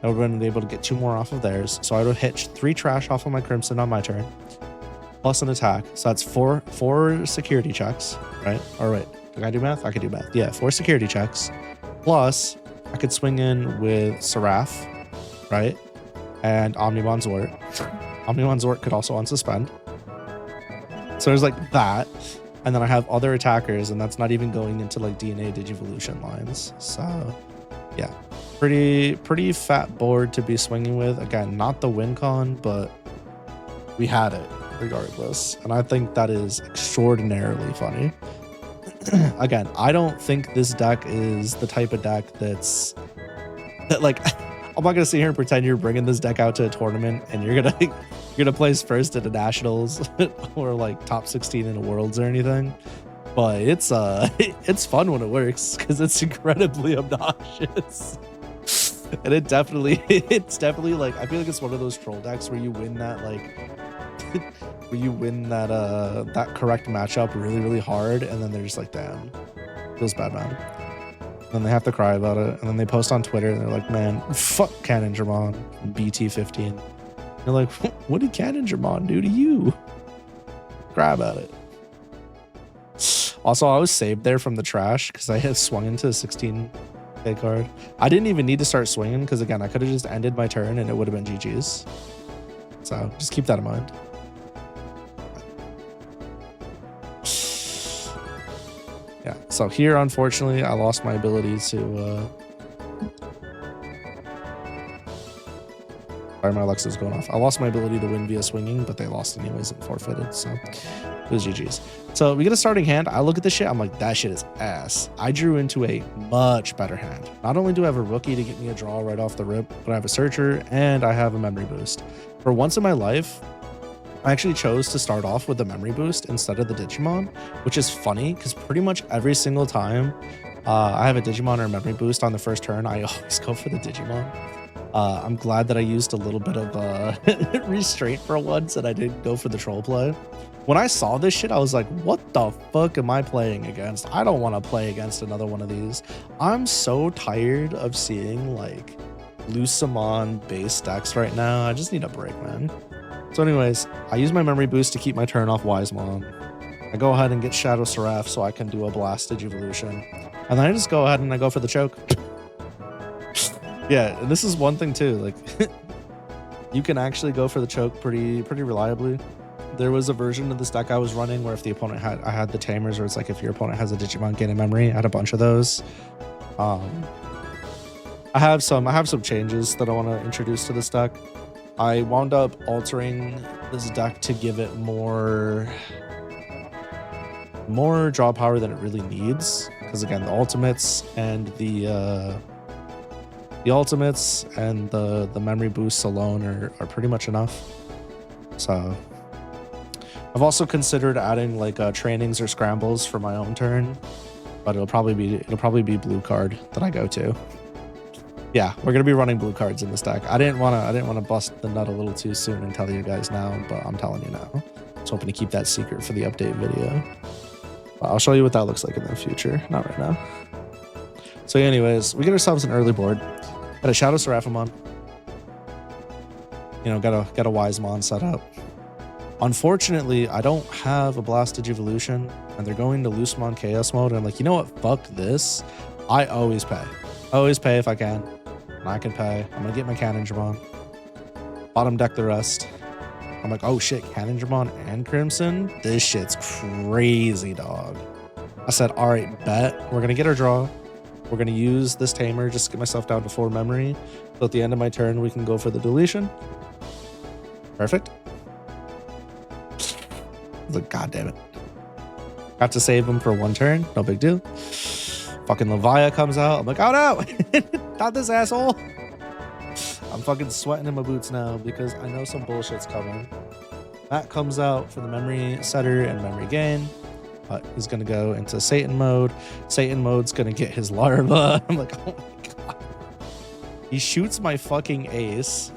Speaker 1: I would have been able to get 2 more off of theirs. So I would have hit 3 trash off of my Crimson on my turn, plus an attack. So that's 4 security checks, right? Or wait, can I do math? I can do math. Yeah, 4 security checks. Plus, I could swing in with Seraph, right? And Omnimon Zort. Omnimon Zort could also unsuspend. So there's like that. And then I have other attackers, and that's not even going into like DNA Digivolution lines. So yeah, pretty fat board to be swinging with. Again, not the win con, but we had it regardless. And I think that is extraordinarily funny. Again, I don't think this deck is the type of deck that's Like, I'm not gonna sit here and pretend you're bringing this deck out to a tournament and you're gonna place first at the nationals or like top 16 in the worlds or anything. But it's it's fun when it works because it's incredibly obnoxious. And it's definitely like, I feel like it's one of those troll decks where you win that like where you win that that correct matchup really hard, and then they're just like, damn, feels bad, man. And they have to cry about it, and then they post on Twitter and they're like, man, fuck Cannondramon BT15. You're like, what did Cannondramon do to you? Cry about it. Also, I was saved there from the trash because I had swung into a 16k card. I didn't even need to start swinging because, again, I could have just ended my turn and it would have been GG's. So just keep that in mind. Yeah, so here, unfortunately, I lost my ability to... Sorry, my Alexa's going off. I lost my ability to win via swinging, but they lost anyways and forfeited, so it was GG's. So we get a starting hand. I look at this shit. I'm like, that shit is ass. I drew into a much better hand. Not only do I have a rookie to get me a draw right off the rip, but I have a searcher and I have a memory boost. For once in my life, I actually chose to start off with the memory boost instead of the Digimon, which is funny because pretty much every single time I have a Digimon or a memory boost on the first turn, I always go for the Digimon. I'm glad that I used a little bit of restraint for once and I didn't go for the troll play. When I saw this shit, I was like, what the fuck am I playing against? I don't want to play against another one of these. I'm so tired of seeing like Lucamon base decks right now. I just need a break, man. So anyways, I use my memory boost to keep my turn off Wisemon. I go ahead and get Shadow Seraph so I can do a Blastage Evolution. And then I just go ahead and I go for the choke. Yeah, and this is one thing too, like you can actually go for the choke pretty reliably. There was a version of this deck I was running where if the opponent I had the Tamers, where it's like if your opponent has a Digimon gain in memory, I had a bunch of those. I have some changes that I want to introduce to this deck. I wound up altering this deck to give it more draw power than it really needs, because again, the ultimates and the memory boosts alone are pretty much enough. So I've also considered adding like trainings or scrambles for my own turn, but it'll probably be blue card that I go to. Yeah, we're gonna be running blue cards in this deck. I didn't wanna bust the nut a little too soon and tell you guys now, but I'm telling you now. I was hoping to keep that secret for the update video. But I'll show you what that looks like in the future, not right now. So anyways, we get ourselves an early board. Got a Shadow Seraphimon. You know, got a Wisemon set up. Unfortunately, I don't have a Blastage Evolution, and they're going to Lucamon Chaos mode, and I'm like, you know what? Fuck this. I always pay. I always pay if I can. And I can pay. I'm gonna get my Cannondramon. Bottom deck the rest. I'm like, oh shit, Cannondramon and Crimson? This shit's crazy, dog. I said, all right, bet. We're gonna get our draw. We're gonna use this Tamer just to get myself down to 4 memory. So at the end of my turn, we can go for the deletion. Perfect. I was like, god damn it. Got to save him for 1 turn. No big deal. Fucking Levia comes out. I'm like, oh no, not this asshole. I'm fucking sweating in my boots now because I know some bullshit's coming. That comes out for the memory setter and memory gain. He's gonna go into Satan mode. Satan mode's gonna get his larva. I'm like, oh my god. He shoots my fucking ace.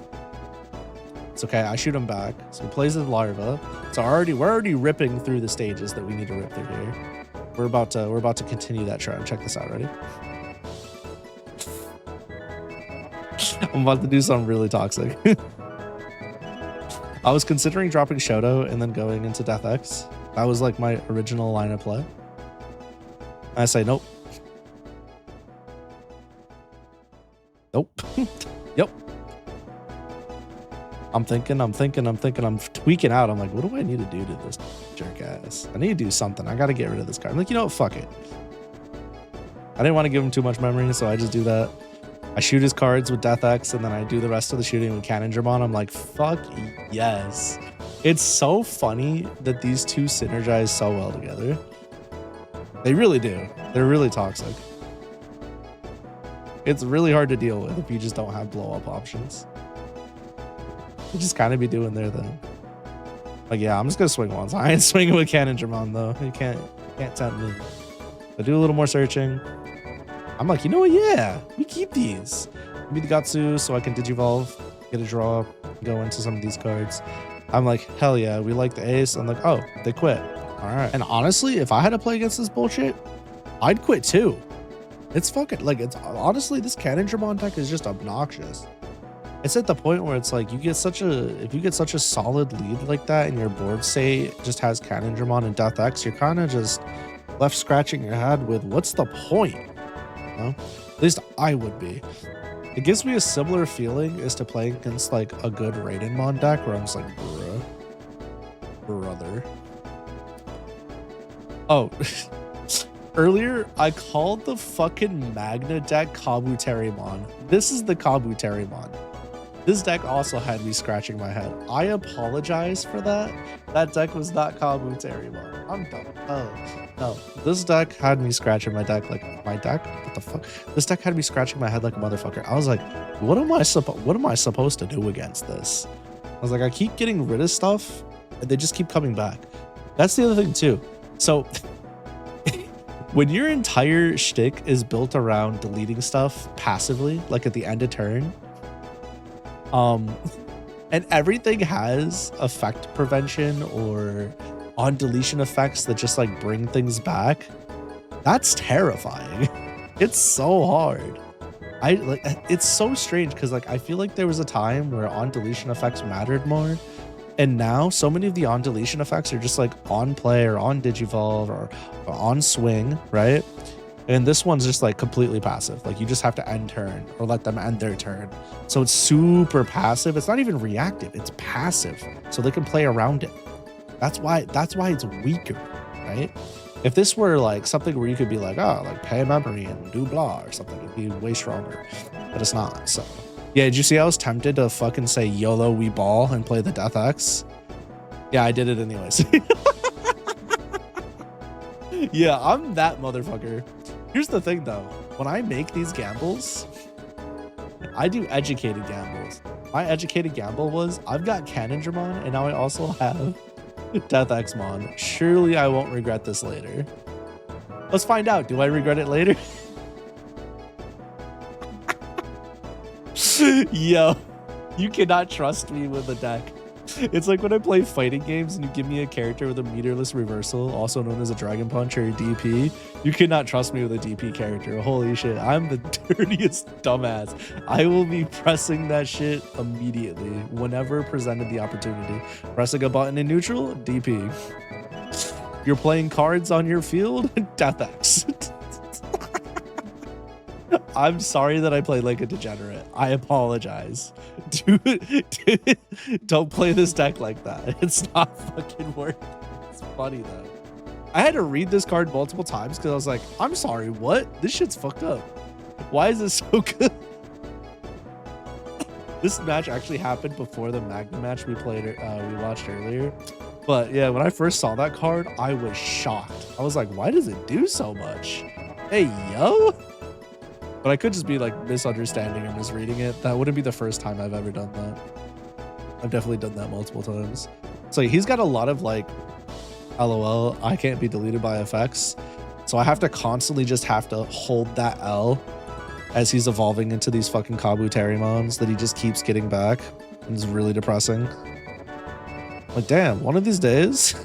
Speaker 1: It's okay, I shoot him back. So he plays his larva. So we're already ripping through the stages that we need to rip through here. We're about to continue that trend. Check this out, ready? I'm about to do something really toxic. I was considering dropping Shoto and then going into Death X. That was like my original line of play. I say nope. Nope. Yep. I'm thinking, I'm tweaking out. I'm like, what do I need to do to this jerk ass? I need to do something. I got to get rid of this card. I'm like, you know what? Fuck it. I didn't want to give him too much memory, so I just do that. I shoot his cards with Death X, and then I do the rest of the shooting with Cannondramon. I'm like, fuck yes. It's so funny that these two synergize so well together. They really do. They're really toxic. It's really hard to deal with if you just don't have blow up options. You just kind of be doing their thing. Like, yeah, I'm just gonna swing once. I ain't swinging with Cannondramon though. You can't tempt me. I do a little more searching. I'm like, you know what? Yeah, we keep these. Give me the Gatsu so I can Digivolve, get a draw, go into some of these cards. I'm like, hell yeah, we like the ace. I'm like, oh, they quit. All right. And honestly, if I had to play against this bullshit, I'd quit too. It's fucking like, it's honestly, this Cannondramon deck is just obnoxious. It's at the point where it's like if you get such a solid lead like that and your board say just has Cannondramon and Death X, you're kind of just left scratching your head with what's the point? You know? At least I would be. It gives me a similar feeling as to playing against like a good Raidenmon deck where I'm just like, bruh, brother. Oh, earlier I called the fucking Magna deck Kabuterimon. This is the Kabuterimon. This deck also had me scratching my head. I apologize for that. That deck was not Kabuterimon. I'm done. Oh, no. This deck had me scratching my deck like my deck? What the fuck? This deck had me scratching my head like a motherfucker. I was like, what am I supposed to do against this? I was like, I keep getting rid of stuff and they just keep coming back. That's the other thing too. So when your entire shtick is built around deleting stuff passively, like at the end of turn, and everything has effect prevention or on deletion effects that just like bring things back, that's terrifying. It's so hard. It's so strange because like I feel like there was a time where on deletion effects mattered more, and now so many of the on deletion effects are just like on play or on digivolve or on swing, right? And this one's just like completely passive. Like you just have to end turn or let them end their turn. So it's super passive. It's not even reactive. It's passive. So they can play around it. That's why it's weaker, right? If this were like something where you could be like, oh, like pay memory and do blah or something, it'd be way stronger. But it's not. So yeah, did you see I was tempted to fucking say YOLO we ball and play the Death X? Yeah, I did it anyways. Yeah, I'm that motherfucker. Here's the thing though, when I make these gambles, I do educated gambles. My educated gamble was I've got Cannondramon and now I also have Death Xmon. Surely I won't regret this later. Let's find out. Do I regret it later? Yo, you cannot trust me with a deck. It's like when I play fighting games and you give me a character with a meterless reversal, also known as a Dragon Punch or a DP. You cannot trust me with a DP character. Holy shit, I'm the dirtiest dumbass. I will be pressing that shit immediately whenever presented the opportunity. Pressing a button in neutral, DP. You're playing cards on your field, Death X. I'm sorry that I played like a degenerate. I apologize. Dude, don't play this deck like that. It's not fucking working. It's funny though. I had to read this card multiple times because I was like, I'm sorry, what? This shit's fucked up. Why is this so good? This match actually happened before the Magna match we watched earlier. But yeah, when I first saw that card, I was shocked. I was like, why does it do so much? Hey, yo. But I could just be like misunderstanding or misreading it. That wouldn't be the first time I've ever done that. I've definitely done that multiple times. So he's got a lot of like, LOL, I can't be deleted by effects. So I have to constantly just have to hold that L as he's evolving into these fucking Kabuterimons that he just keeps getting back. And it's really depressing. Like, damn, one of these days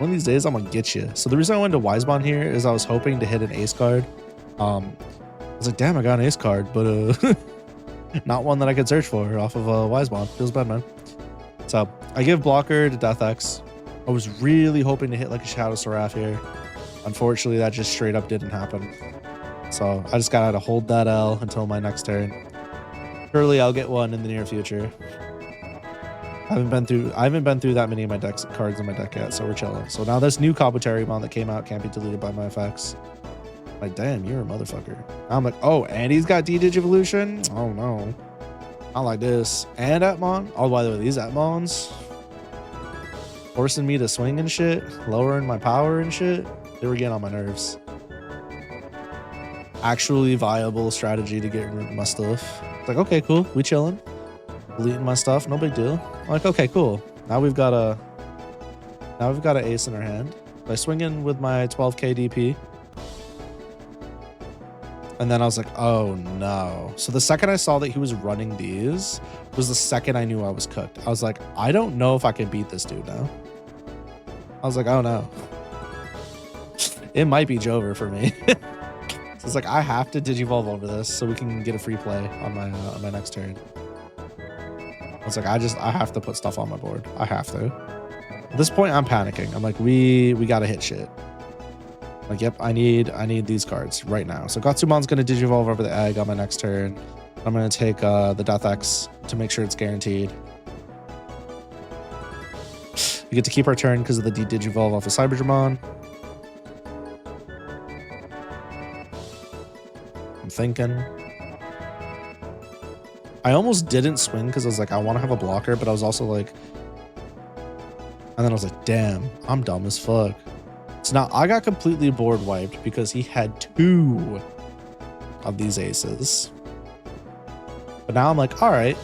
Speaker 1: I'm gonna get you. So the reason I went to Wisebond here is I was hoping to hit an ace card. I was like, damn, I got an ace card, but not one that I could search for off of Wisebond. Feels bad, man. So I give blocker to Death X. I was really hoping to hit like a Shadow Seraph here. Unfortunately, that just straight up didn't happen. So I just gotta hold that L until my next turn. Surely I'll get one in the near future. I haven't been through that many of my cards in my deck yet, so we're chilling. So now this new Kabuterimon that came out can't be deleted by my effects. Like, damn, you're a motherfucker. I'm like, oh, and he's got D-Digivolution? Oh, no. Not like this. And Atmon? Oh, by the way, these Atmons forcing me to swing and shit, lowering my power and shit. They were getting on my nerves. actually viable strategy to get rid of my stuff. It's like, okay, cool. We chilling. Deleting my stuff. No big deal. I'm like, okay, cool. Now we've got an ace in our hand. I swing in with my 12k DP. And then I was like, oh no. So the second I saw that he was running these was the second I knew I was cooked. I was like, I don't know if I can beat this dude now. I was like, oh no. It might be Jover for me. So it's like, I have to Digivolve over this so we can get a free play on my next turn. I was like, I have to put stuff on my board. I have to. At this point, I'm panicking. I'm like, we gotta hit shit. Like, yep, I need these cards right now. So Gatsumon's gonna Digivolve over the egg on my next turn. I'm gonna take the Death X to make sure it's guaranteed. We get to keep our turn because of the Digivolve off of Cyberdramon. I'm thinking. I almost didn't swing because I was like, I want to have a blocker, but I was also like, and then I was like, damn, I'm dumb as fuck. So now I got completely board wiped because he had 2 of these aces. But now I'm like, all right,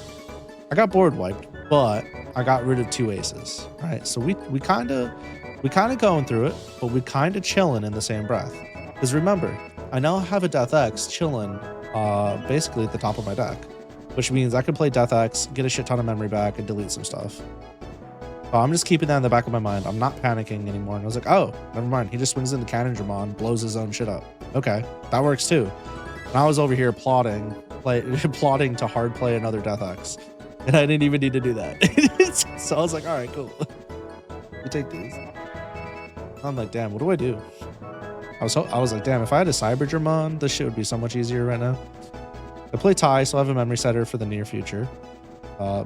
Speaker 1: I got board wiped, but I got rid of 2 aces, right? So we kind of going through it, but we kind of chilling in the same breath. Because remember, I now have a Death X chilling basically at the top of my deck, which means I can play Death X, get a shit ton of memory back, and delete some stuff. So I'm just keeping that in the back of my mind. I'm not panicking anymore. And I was like, oh, never mind. He just swings into Cannondramon, blows his own shit up. Okay, that works too. And I was over here plotting to hard play another Death X. And I didn't even need to do that. So I was like, all right, cool. You take these. I'm like, damn, what do I do? I was like, damn, if I had a Cyberdramon, this shit would be so much easier right now. I play Tai, so I have a memory setter for the near future.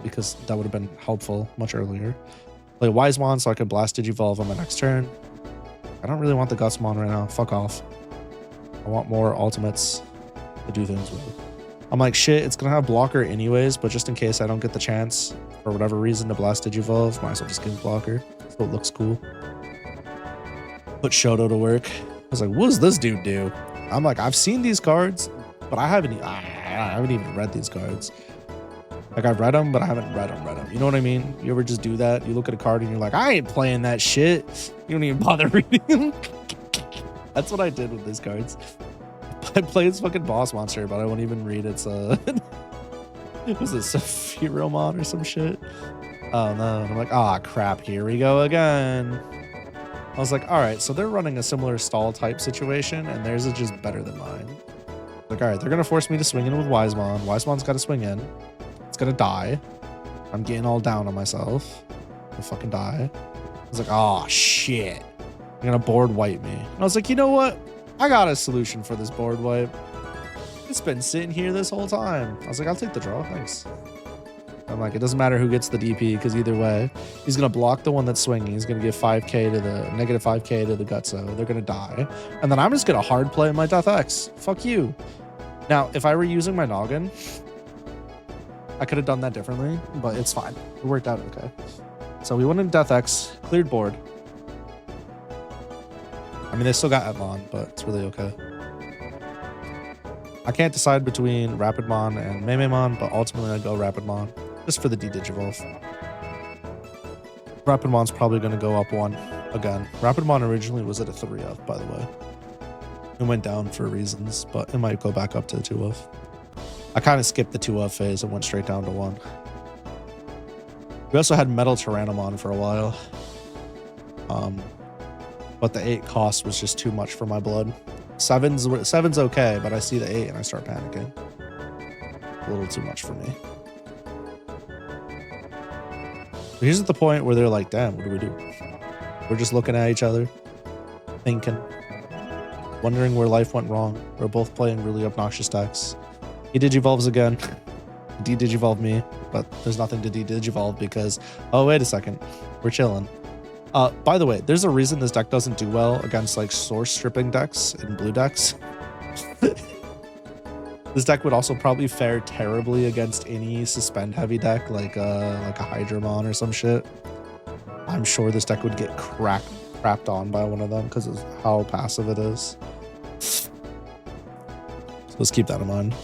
Speaker 1: Because that would have been helpful much earlier. Play Wisemon so I could blast Digivolve on my next turn. I don't really want the Gutsmon right now. Fuck off. I want more ultimates to do things with. I'm like, shit, it's gonna have blocker anyways, but just in case I don't get the chance for whatever reason to blast Digivolve, might as well just give blocker so it looks cool. Put Shoto to work. I was like, what does this dude do? I'm like, I've seen these cards, but I haven't even read these cards. Like, I've read them, but I haven't read them. You know what I mean? You ever just do that? You look at a card and you're like, I ain't playing that shit. You don't even bother reading them. That's what I did with these cards. I played this fucking boss monster, but I won't even read its, was it Sephiromon or some shit? Oh, no. And I'm like, ah, crap, here we go again. I was like, all right, so they're running a similar stall type situation, and theirs is just better than mine. Like, all right, they're going to force me to swing in with Wisemon. Wisemon's got to swing in. It's gonna die. I'm getting all down on myself. I'll fucking die. I was like, oh shit. You're gonna board wipe me. And I was like, you know what? I got a solution for this board wipe. It's been sitting here this whole time. I was like, I'll take the draw, thanks. I'm like, it doesn't matter who gets the DP, because either way, he's gonna block the one that's swinging. He's gonna give 5k to the negative 5k to the Gutso. They're gonna die. And then I'm just gonna hard play my Death X. Fuck you. Now, if I were using my noggin, I could have done that differently, but it's fine. It worked out okay. So we went in Death X, cleared board. I mean, they still got Etmon, but it's really okay. I can't decide between Rapidmon and Meimemon, but ultimately I go Rapidmon, just for the D-Digivolve. Rapidmon's probably going to go up 1 again. Rapidmon originally was at a 3-up, by the way. It went down for reasons, but it might go back up to the 2-up. I kind of skipped the 2-up phase and went straight down to 1. We also had Metal Tyrannomon for a while. But the 8 cost was just too much for my blood. 7's okay, but I see the 8 and I start panicking. A little too much for me. But here's at the point where they're like, damn, what do we do? We're just looking at each other, thinking, wondering where life went wrong. We're both playing really obnoxious decks. He Digivolves again. De-Digivolve me, but there's nothing to de-Digivolve because, oh, wait a second. We're chilling. By the way, there's a reason this deck doesn't do well against like source stripping decks and blue decks. This deck would also probably fare terribly against any suspend heavy deck like a Hydramon or some shit. I'm sure this deck would get crapped on by one of them because of how passive it is. let's keep that in mind.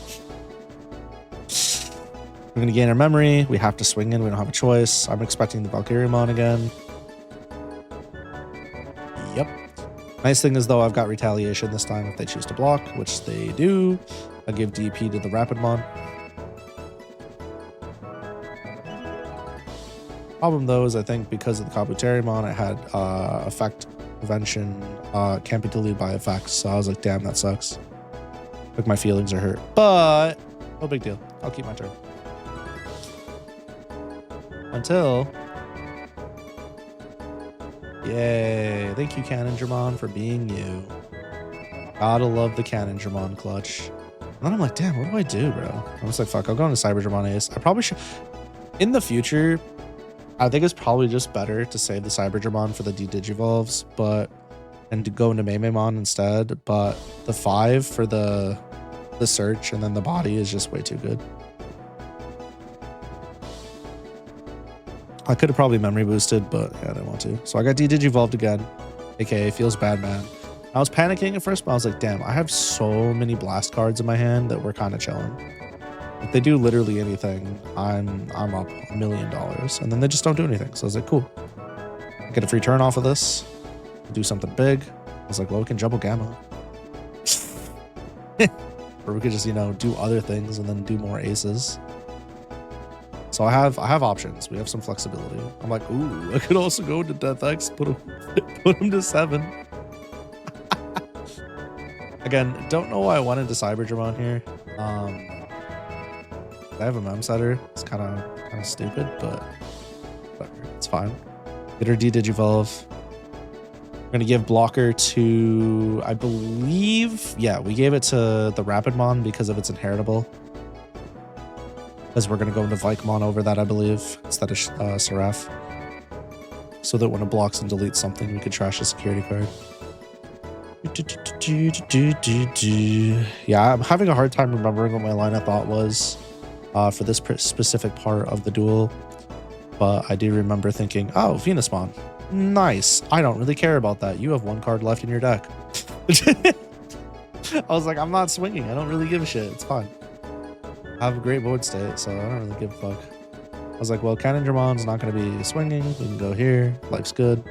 Speaker 1: We're going to gain our memory. We have to swing in. We don't have a choice. I'm expecting the Valkyriemon again. Yep. Nice thing is, though, I've got retaliation this time if they choose to block, which they do. I'll give DP to the Rapidmon. Problem, though, is I think because of the Kabuterimon, I had effect prevention can't be deleted by effects. So I was like, damn, that sucks. Like, my feelings are hurt. But no big deal. I'll keep my turn. Until... Yay. Thank you, Cannondramon, for being you. Gotta love the Cannondramon clutch. And then I'm like, damn, what do I do, bro? I'm just like, fuck, I'll go into Cyberdramon Ace. I probably should... In the future, I think it's probably just better to save the Cyberdramon for the D-Digivolves, but... And to go into Maymemon instead, but the 5 for the search and then the body is just way too good. I could have probably memory boosted, but yeah, I didn't want to. So I got D-Digivolved again, aka feels bad, man. I was panicking at first, but I was like, damn, I have so many blast cards in my hand that we're kind of chilling. If they do literally anything, I'm up $1 million, and then they just don't do anything. So I was like, cool. Get a free turn off of this, do something big. I was like, well, we can Jumbo Gamma. Or we could just, you know, do other things and then do more aces. So I have options. We have some flexibility. I'm like, ooh, I could also go to Death X, put him to 7. Again, don't know why I went into Cyberdramon here. I have a mem setter. It's kind of stupid, but whatever. It's fine. Get her D-Digivolve. We're gonna give blocker to, I believe, yeah, we gave it to the Rapidmon because of its inheritable. Because we're gonna go into Vikemon over that, I believe, instead of Seraph. So that when it blocks and deletes something, we could trash a security card. Yeah, I'm having a hard time remembering what my line of thought was for this specific part of the duel. But I do remember thinking, oh, Venusmon. Nice. I don't really care about that. You have 1 card left in your deck. I was like, I'm not swinging. I don't really give a shit. It's fine. I have a great board state, so I don't really give a fuck. I was like, well, Cannondramon's not going to be swinging. We can go here. Life's good.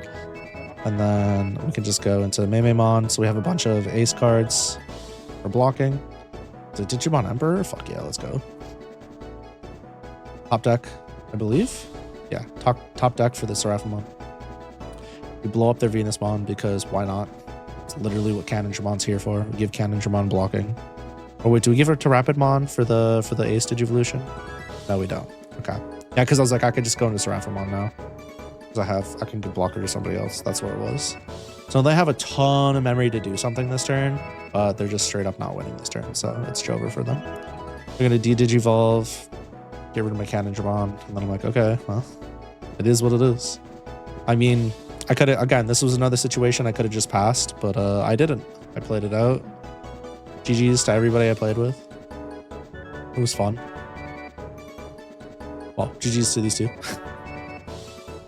Speaker 1: And then we can just go into Maymemon. So we have a bunch of ace cards for blocking. Is it Digimon Emperor? Fuck yeah, let's go. Top deck, I believe. Yeah, top deck for the Seraphimon. We blow up their Venusmon because why not? It's literally what Cannondramon's here for. We give Cannondramon blocking. Oh wait, do we give her to Rapidmon for the Ace Digivolution? No, we don't. Okay. Yeah, because I was like, I could just go into Seraphimon now. Because I can give blocker to somebody else. That's what it was. So they have a ton of memory to do something this turn, but they're just straight up not winning this turn. So it's over for them. They're gonna D-Digivolve, get rid of my Cannondramon, and then I'm like, okay, well, it is what it is. I mean, I could have, again, this was another situation I could have just passed, but I didn't. I played it out. GG's to everybody I played with. It was fun. Well, GG's to these two.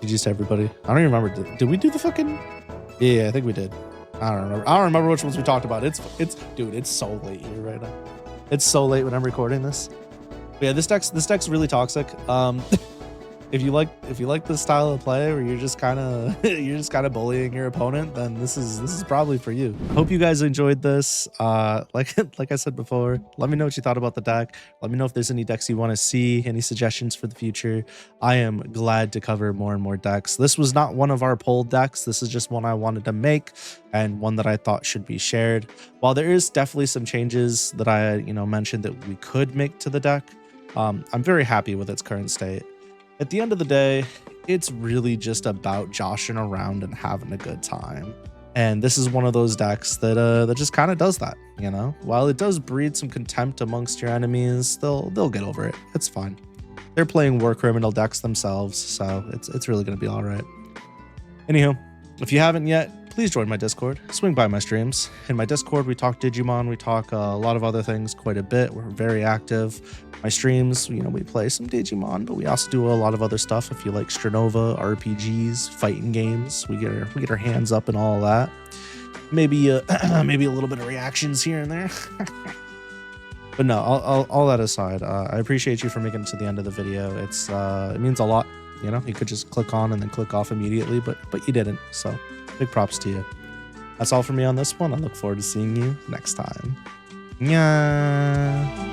Speaker 1: GG's to everybody. I don't even remember. Did we do the fucking... Yeah, I think we did. I don't remember which ones we talked about. Dude, it's so late here right now. It's so late when I'm recording this. But yeah, this deck's really toxic. If you like this style of play where you're just kind of bullying your opponent, then this is probably for you. I hope you guys enjoyed this. Like I said before, let me know what you thought about the deck. Let me know if there's any decks you want to see, any suggestions for the future. I am glad to cover more and more decks. This was not one of our poll decks. This is just one I wanted to make and one that I thought should be shared. While there is definitely some changes that I mentioned that we could make to the deck, I'm very happy with its current state. At the end of the day, it's really just about joshing around and having a good time. And this is one of those decks that just kind of does that, While it does breed some contempt amongst your enemies, they'll get over it. It's fine. They're playing war criminal decks themselves, so it's really going to be all right. Anywho, if you haven't yet, please join my Discord. Swing by my streams. In my Discord, we talk Digimon, we talk a lot of other things quite a bit. We're very active. My streams, we play some Digimon, but we also do a lot of other stuff. If you like strinova, RPGs, fighting games, we get our hands up and all that. Maybe maybe a little bit of reactions here and there. But no, all that aside, I appreciate you for making it to the end of the video. It means a lot. You know, you could just click on and then click off immediately, but you didn't. So big props to you. That's all for me on this one. I look forward to seeing you next time. Yeah.